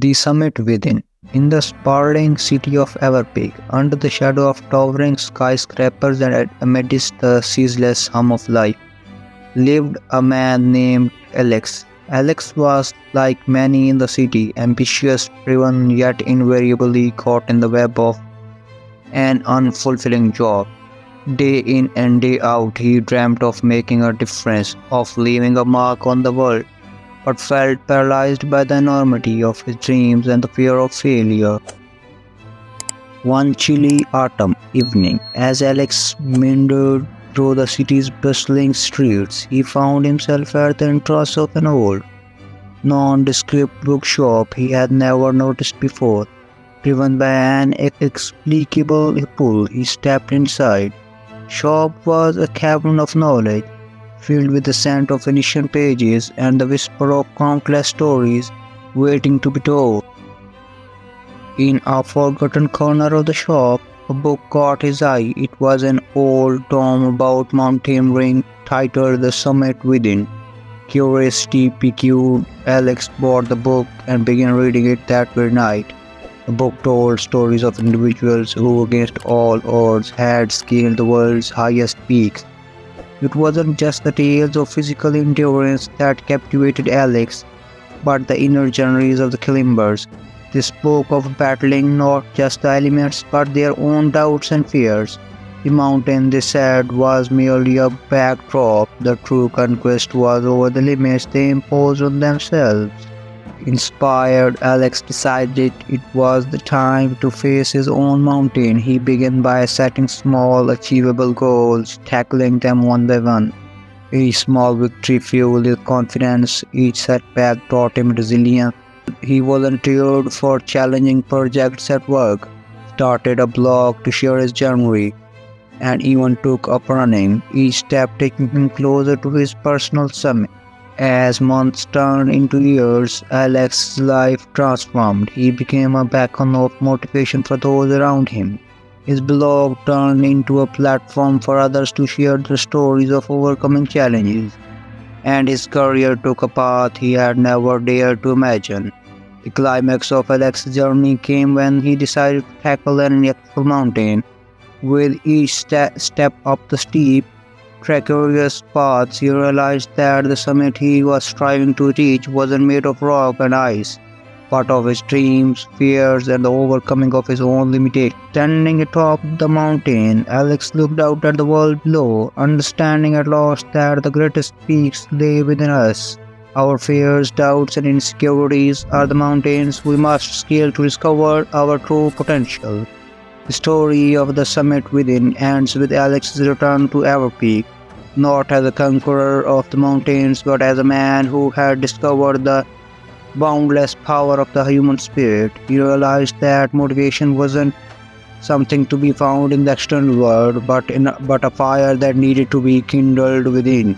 The summit within. In the sprawling city of Everpeak, under the shadow of towering skyscrapers and amidst the ceaseless hum of life, lived a man named Alex. Alex was, like many in the city, ambitious, driven, yet invariably caught in the web of an unfulfilling job. Day in and day out, he dreamt of making a difference, of leaving a mark on the world, but felt paralyzed by the enormity of his dreams and the fear of failure. One chilly autumn evening, as Alex meandered through the city's bustling streets, he found himself at the entrance of an old, nondescript bookshop he had never noticed before. Driven by an inexplicable pull, he stepped inside. Shop was a cavern of knowledge, filled with the scent of ancient pages and the whisper of countless stories waiting to be told. In a forgotten corner of the shop, a book caught his eye. It was an old tome about mountaineering titled The Summit Within. Curiosity piqued, Alex bought the book and began reading it that very night. The book told stories of individuals who, against all odds, had scaled the world's highest peaks. It wasn't just the tales of physical endurance that captivated Alex, but the inner journeys of the climbers. They spoke of battling not just the elements but their own doubts and fears. The mountain, they said, was merely a backdrop. The true conquest was over the limits they imposed on themselves. Inspired, Alex decided it was the time to face his own mountain. He began by setting small, achievable goals, tackling them one by one. Each small victory fueled his confidence, each setback taught him resilience. He volunteered for challenging projects at work, started a blog to share his journey, and even took up running, each step taking him closer to his personal summit. As months turned into years, Alex's life transformed. He became a beacon of motivation for those around him. His blog turned into a platform for others to share their stories of overcoming challenges, and his career took a path he had never dared to imagine. The climax of Alex's journey came when he decided to tackle an inaccessible mountain. With each step up the steep, treacherous paths, he realized that the summit he was striving to reach wasn't made of rock and ice, but of his dreams, fears, and the overcoming of his own limitations. Standing atop the mountain, Alex looked out at the world below, understanding at last that the greatest peaks lay within us. Our fears, doubts, and insecurities are the mountains we must scale to discover our true potential. The story of the summit within ends with Alex's return to Everpeak, not as a conqueror of the mountains, but as a man who had discovered the boundless power of the human spirit. He realized that motivation wasn't something to be found in the external world, but a fire that needed to be kindled within.